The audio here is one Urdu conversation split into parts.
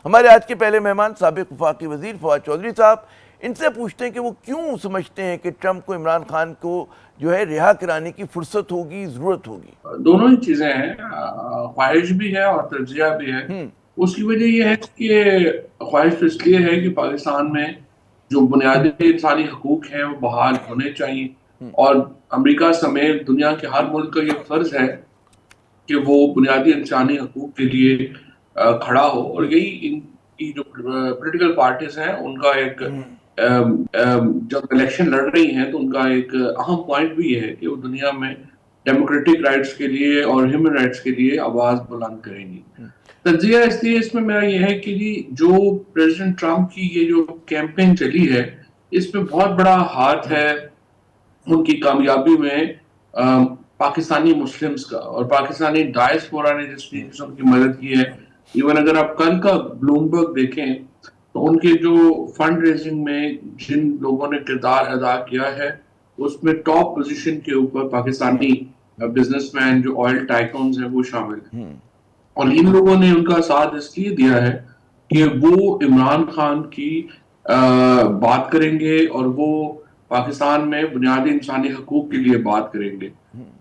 ہمارے آج کے پہلے مہمان سابق وفاقی وزیر فواد چودھری صاحب، ان سے پوچھتے ہیں کہ وہ کیوں سمجھتے ہیں کہ ٹرمپ کو عمران خان کو جو ہے رہا کرانے کی فرصت ہوگی، ضرورت ہوگی۔ دونوں ہی چیزیں ہیں، خواہش بھی ہے اور تجزیہ بھی ہے۔ اس کی وجہ یہ ہے کہ خواہش تو اس لیے ہے کہ پاکستان میں جو بنیادی انسانی حقوق ہیں وہ بحال ہونے چاہیے، اور امریکہ سمیت دنیا کے ہر ملک کا یہ فرض ہے کہ وہ بنیادی انسانی حقوق کے لیے کھڑا ہو، اور یہی ان کی جو پولیٹیکل پارٹیز ہیں ان کا ایک جب الیکشن لڑ رہی ہیں تو ان کا ایک اہم پوائنٹ بھی یہ ہے کہ وہ دنیا میں ڈیموکریٹک رائٹس کے لیے اور ہیومن رائٹس کے لیے آواز بلند کریں گی۔ تجزیہ اس لیے اس میں میرا یہ ہے کہ جو پریزیڈنٹ ٹرمپ کی یہ جو کیمپین چلی ہے، اس میں بہت بڑا ہاتھ ہے ان کی کامیابی میں پاکستانی مسلمز کا، اور پاکستانی ڈائسپورا نے جس قسم کی مدد کی ہے۔ ایون اگر آپ کل کا بلومبرگ دیکھیں تو ان کے جو فنڈ ریزنگ میں جن لوگوں نے کردار ادا کیا ہے، اس میں ٹاپ پوزیشن کے اوپر پاکستانی بزنس مین جو آئل ٹائکونز ہیں وہ شامل ہیں، اور ان لوگوں نے ان کا ساتھ اس لیے دیا ہے کہ وہ عمران خان کی بات کریں گے، اور وہ پاکستان میں بنیادی انسانی حقوق کے لیے بات کریں گے۔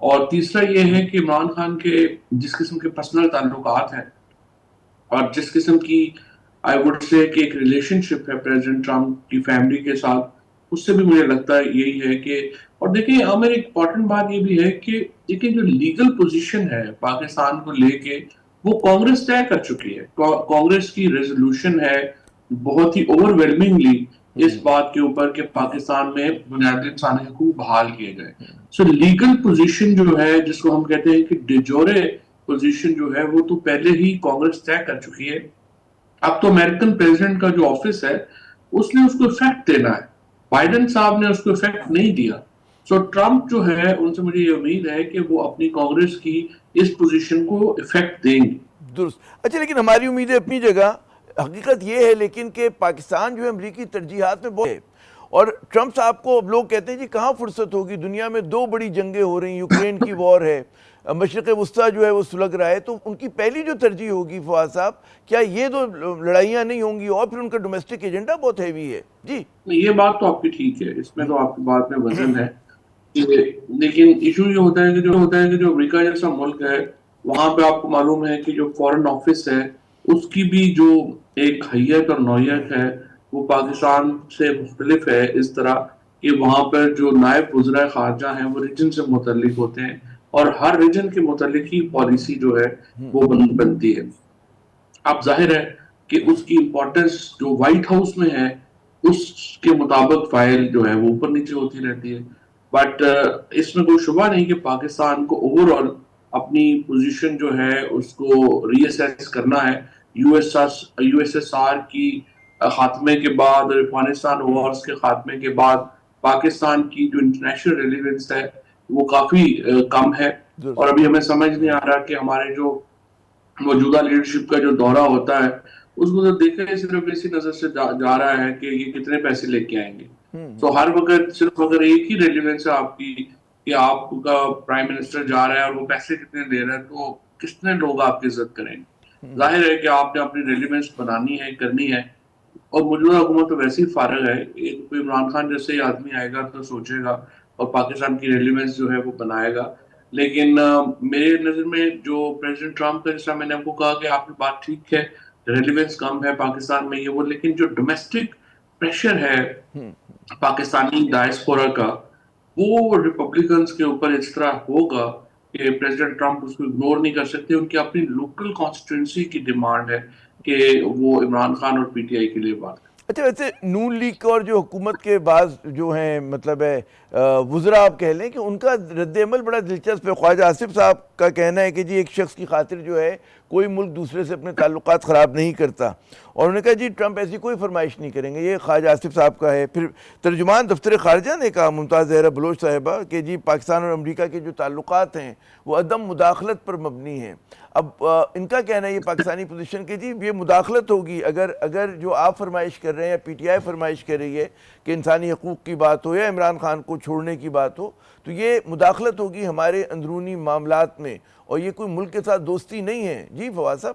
اور تیسرا یہ ہے کہ عمران خان کے جس قسم کے پرسنل تعلقات ہیں اور جس قسم کی آئی وڈ سے کہ ایک ریلیشن شپ ہے پریزیڈنٹ ٹرمپ کی فیملی کے ساتھ، اس سے بھی مجھے لگتا ہے یہی ہے کہ، اور دیکھیں ہمیں ایک امپورٹنٹ بات یہ بھی ہے کہ دیکھیں جو لیگل پوزیشن ہے پاکستان کو لے کے وہ کانگریس طے کر چکی ہے۔ کانگریس کی ریزولوشن ہے بہت ہی اوور ویلمنگلی اس بات کے اوپر کہ پاکستان میں بنیادی انسانی حقوق بحال کیے گئے۔ سو لیگل پوزیشن جو ہے جس کو ہم کہتے ہیں کہ ڈیجورے پوزیشن جو ہے وہ تو پہلے ہی کانگریس طے کر چکی ہے۔ اب تو امریکن پریزیڈنٹ کا جو آفس ہے اس نے اس کو افیکٹ دینا ہے، بائیڈن صاحب نے اس کو افیکٹ نہیں دیا۔ سو ٹرمپ جو ہے ان سے مجھے یہ امید ہے کہ وہ اپنی کانگریس کی اس پوزیشن کو افیکٹ دیں گے۔ درست۔ اچھا، لیکن ہماری امیدیں اپنی جگہ، حقیقت یہ ہے لیکن کہ پاکستان جو ہے امریکی ترجیحات میں بہت ہے، اور ٹرمپ صاحب کو اب لوگ کہتے ہیں جی کہاں فرصت ہوگی، دنیا میں دو بڑی جنگیں ہو رہی ہیں، یوکرین کی وار ہے، مشرق وسطیٰ جو ہے وہ سلگ رہا ہے، تو ان کی پہلی جو ترجیح ہوگی فواد صاحب، کیا یہ دو لڑائیاں نہیں ہوں گی، اور پھر ان کا ڈومیسٹک ایجنڈا بہت ہیوی ہے؟ جی یہ بات تو آپ کی ٹھیک ہے، اس میں تو آپ کی بات میں وزن ہے، لیکن ایشو یہ ہوتا ہے کہ جو امریکہ جیسا ملک ہے وہاں پہ آپ کو معلوم ہے کہ جو فورن آفس ہے اس کی بھی جو ایک حیت اور نوعیت ہے وہ پاکستان سے مختلف ہے، اس طرح کہ وہاں پر جو نائب وزراء خارجہ ہیں وہ ریجن سے متعلق ہوتے ہیں، اور ہر ریجن کے متعلق ہی پالیسی جو ہے وہ بنتی ہے۔ اب ظاہر ہے کہ اس کی امپورٹنس جو وائٹ ہاؤس میں ہے اس کے مطابق فائل جو ہے وہ اوپر نیچے ہوتی رہتی ہے، بٹ اس میں کوئی شبہ نہیں کہ پاکستان کو اوور آل اپنی پوزیشن جو ہے اس کو ری اسیس کرنا ہے۔ یو ایس ایس آر کی خاتمے کے بعد، افغانستان وارز کے خاتمے کے بعد پاکستان کی جو انٹرنیشنل ریلیونس ہے وہ کافی کم ہے، اور ابھی ہمیں سمجھ نہیں آ رہا کہ ہمارے جو موجودہ لیڈرشپ کا جو دورہ ہوتا ہے اس کو تو دیکھیں صرف اسی نظر سے جا رہا ہے کہ یہ کتنے پیسے لے کے آئیں گے۔ تو ہر وقت صرف اگر ایک ہی ریلیونس ہے آپ کی کہ آپ کا پرائم منسٹر جا رہا ہے اور وہ پیسے کتنے دے رہا ہے، تو کتنے لوگ آپ کی عزت کریں گے؟ ظاہر ہے کہ آپ نے اپنی ریلیونس بنانی ہے، کرنی ہے، اور موجودہ حکومت تو ویسے ہی فارغ ہے۔ کوئی عمران خان جیسے ہی آدمی آئے گا تو سوچے گا اور پاکستان کی ریلیونس جو ہے وہ بنائے گا، لیکن میرے نظر میں جو پریزیڈنٹ ٹرمپ کا، جس طرح میں نے آپ کو کہا کہ آپ کی بات ٹھیک ہے، ریلیونس کم ہے پاکستان میں یہ وہ، لیکن جو ڈومیسٹک پریشر ہے پاکستانی ڈائسپورا کا وہ ریپبلکنز کے اوپر اس طرح ہوگا کہ پریزیڈنٹ ٹرمپ اس کو اگنور نہیں کر سکتے۔ ان کی اپنی لوکل کانسٹیٹوئنسی کی ڈیمانڈ ہے کہ وہ عمران خان اور پی ٹی آئی کے لیے بات کریں۔ اچھا، ویسے نون لیگ اور جو حکومت کے بعض جو ہیں مطلب ہے وزراء آپ کہہ لیں کہ ان کا رد عمل بڑا دلچسپ ہے۔ خواجہ آصف صاحب کا کہنا ہے کہ جی ایک شخص کی خاطر جو ہے کوئی ملک دوسرے سے اپنے تعلقات خراب نہیں کرتا، اور انہوں نے کہا جی ٹرمپ ایسی کوئی فرمائش نہیں کریں گے، یہ خواجہ آصف صاحب کا ہے۔ پھر ترجمان دفتر خارجہ نے کہا ممتاز زہرا بلوچ صاحبہ کہ جی پاکستان اور امریکہ کے جو تعلقات ہیں وہ عدم مداخلت پر مبنی ہیں۔ اب ان کا کہنا ہے یہ پاکستانی پوزیشن کہ جی یہ مداخلت ہوگی، اگر جو آپ فرمائش کر رہے ہیں یا پی ٹی آئی فرمائش کر رہی ہے کہ انسانی حقوق کی بات ہو یا عمران خان کو چھوڑنے کی بات ہو، تو یہ مداخلت ہوگی ہمارے اندرونی معاملات میں، اور یہ کوئی ملک کے ساتھ دوستی نہیں ہے۔ جی فواد صاحب۔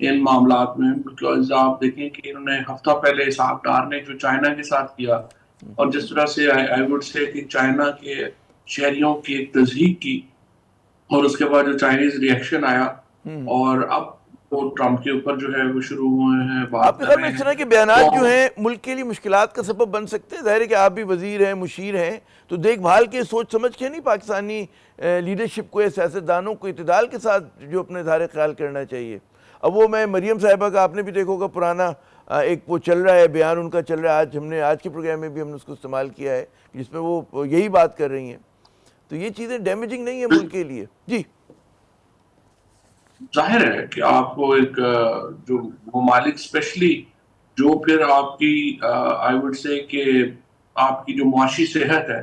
ان معاملات میں. بیکاز آپ دیکھیں کہ انہوں نے ہفتہ پہلے اسحاق ڈار نے جو چائنا کے ساتھ کیا، اور جس طرح سے آئی وڈ سے کہ چائنا کے شہریوں کی ایک تضحیق کی، اور اس کے بعد جو چائنیز ریئیکشن آیا، اور اب وہ ٹرمپ کے اوپر جو ہے وہ شروع ہوئے ہیں، آپ بات کے کر خیال میں رہے اس ہیں. طرح کے تو بیانات جو ہیں ملک کے لیے مشکلات کا سبب بن سکتے ہیں؟ ظاہر ہے کہ آپ بھی وزیر ہیں، مشیر ہیں، تو دیکھ بھال کے سوچ سمجھ کے نہیں پاکستانی لیڈرشپ کو یا سیاستدانوں کو اعتدال کے ساتھ جو اپنے اظہار خیال کرنا چاہیے؟ اب وہ میں مریم صاحبہ کا آپ نے بھی دیکھو گا پرانا ایک وہ چل رہا ہے، بیان ان کا چل رہا ہے، آج ہم نے آج کے پروگرام میں بھی ہم نے اس کو استعمال کیا ہے جس میں وہ یہی بات کر رہی ہیں. تو یہ چیزیں ڈیمیجنگ نہیں ہیں ملک کے لیے؟ جی ظاہر ہے کہ آپ کو ایک جو ممالک اسپیشلی جو پھر آپ کی آئی وڈ سے کہ آپ کی جو معاشی صحت ہے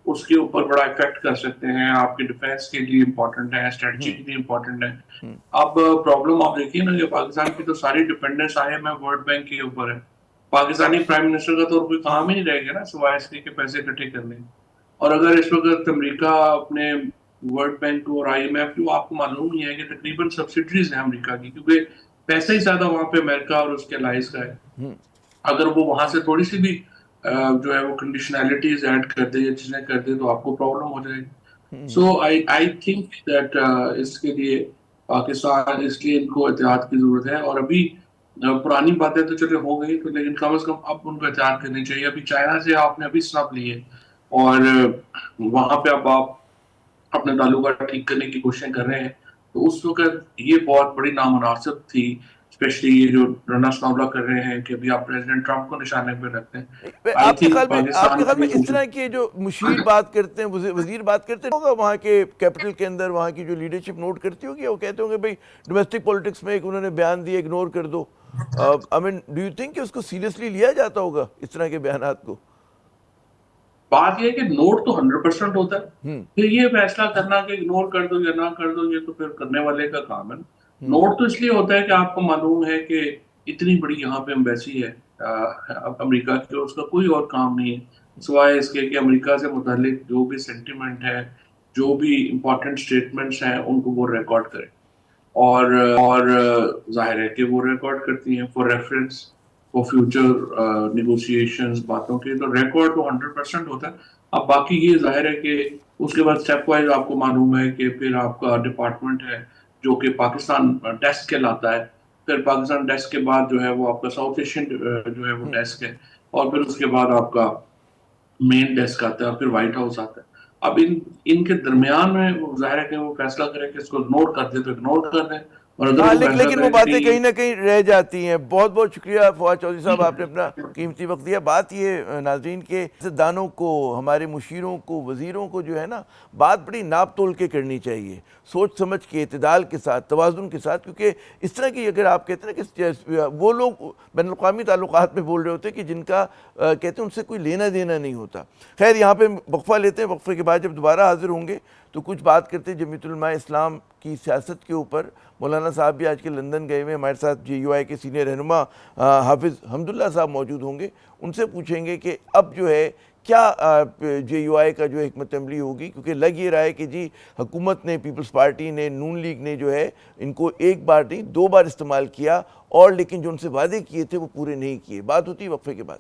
اس کے اوپر بڑا افیکٹ کر سکتے ہیں، آپ کے ڈیفینس کے لیے امپورٹنٹ ہے، اسٹریٹجی کے لیے امپورٹنٹ ہے. اب پرابلم آپ دیکھیے نا کہ پاکستان کی تو ساری ڈپینڈنس ورلڈ بینک کے اوپر ہے. پاکستانی پرائم منسٹر کا تو کوئی کام ہی نہیں رہے گا نا سوائے اس کے پیسے اکٹھے کرنے. اور اگر اس وقت امریکہ اپنے ورلڈ بینک اور آئی ایم ایف، جو آپ کو معلوم ہی ہے کہ تقریباً سبسڈریز ہیں امریکہ کی، کیونکہ پیسہ ہی زیادہ وہاں پہ امریکہ اور اس کے الائز کا ہے. اگر وہ وہاں سے تھوڑی سی بھی جو ہے وہ کنڈیشنالٹیز ایڈ کر دے یا چیزیں کر دے تو آپ کو پرابلم ہو جائے گی. سو آئی تھنک دیٹ اس کے لیے پاکستان، اس لیے ان کو احتیاط کی ضرورت ہے. اور ابھی پرانی باتیں تو چلے ہو گئی تو، لیکن کم از کم اب ان کو احتیاط کرنی چاہیے. ابھی چائنا سے آپ نے ابھی سنپ لیے اور وہاں پہ اب آپ اپنے تعلقات ٹھیک کرنے کی کوششیں کر رہے ہیں، تو اس وقت یہ بہت بڑی نامناسب تھی. اسپیشلی یہ جو رنا سنولا کر رہے ہیں کہ ابھی آپ پریزیڈنٹ ٹرمپ کو نشانے پہ رکھتے ہیں. آئی آپ کے تھنک خیال پاکستان میں کی اس طرح کے جو مشیر بات کرتے ہیں، وزیر بات کرتے ہیں، ہوگا وہاں کے کیپٹل کے اندر وہاں کی جو لیڈرشپ نوٹ کرتی ہوگی، وہ کہتے ہوں گے بھئی ڈومیسٹک پولیٹکس میں ایک انہوں نے بیان دیا، اگنور کر دو. I mean, do you think کہ اس کو سیریسلی لیا جاتا ہوگا اس طرح کے بیانات کو؟ بات یہ ہے کہ نوٹ تو 100% ہوتا ہے. پھر یہ فیصلہ کرنا کہ اگنور کر دو یا نہ کر دو، یہ تو پھر کرنے والے کا کام ہے. نوٹ تو اس لیے ہوتا ہے کہ آپ کو معلوم ہے کہ اتنی بڑی یہاں پہ ایمبیسی ہے امریکہ کی، اور اس کا کوئی اور کام نہیں ہے سوائے اس کے کہ امریکہ سے متعلق جو بھی سینٹیمنٹ ہے، جو بھی امپورٹنٹ سٹیٹمنٹس ہیں، ان کو وہ ریکارڈ کرے. اور ظاہر ہے کہ وہ ریکارڈ کرتی ہیں for reference, for future negotiations, باتوں کے. تو ریکارڈ تو 100% ہوتا ہے. اب باقی یہ ظاہر ہے کہ اس کے بعد اسٹیپ وائز آپ کو معلوم ہے کہ پھر آپ کا ڈپارٹمنٹ ہے جو کہ پاکستان ڈیسک کہلاتا ہے. پھر پاکستان ڈیسک کے بعد جو ہے وہ آپ کا ساؤتھ ایشین جو ہے وہ ڈیسک ہے، اور پھر اس کے بعد آپ کا مین ڈیسک آتا ہے، اور پھر وائٹ ہاؤس آتا ہے. اب ان کے درمیان میں ظاہر ہے کہ وہ فیصلہ کریں کہ اس کو اگنور کر دیں تو اگنور کر دیں، اور اگر ہاں وہ فیصلہ لیکن وہ کریں کہ باتیں کہیں نہیں. نہ کہیں رہ جاتی ہیں. بہت بہت شکریہ فواد چودھری صاحب، آپ نے اپنا قیمتی وقت دیا. بات یہ ناظرین کے سیاستدانوں کو، ہمارے مشیروں کو، وزیروں کو جو ہے نا، بات بڑی ناپ تول کے کرنی چاہیے، سوچ سمجھ کے، اعتدال کے ساتھ، توازن کے ساتھ. کیونکہ اس طرح کی اگر آپ کہتے ہیں نا کہ وہ لوگ بین الاقوامی تعلقات میں بول رہے ہوتے ہیں کہ جن کا کہتے ہیں ان سے کوئی لینا دینا نہیں ہوتا. خیر یہاں پہ وقفہ لیتے ہیں، وقفے کے بعد جب دوبارہ حاضر ہوں گے تو کچھ بات کرتے ہیں جمعیت علماء اسلام کی سیاست کے اوپر. مولانا صاحب بھی آج کے لندن گئے ہوئے، ہمارے ساتھ جے یو آئی کے سینئر رہنما حافظ حمداللہ صاحب موجود ہوں گے. ان سے پوچھیں گے کہ اب جو ہے کیا جے یو آئی کا جو حکمت عملی ہوگی، کیونکہ لگ یہ رہا ہے کہ جی حکومت نے، پیپلز پارٹی نے، نون لیگ نے جو ہے ان کو ایک بار نہیں 2 بار استعمال کیا، اور لیکن جو ان سے وعدے کیے تھے وہ پورے نہیں کیے. بات ہوتی ہے وقفے کے بعد.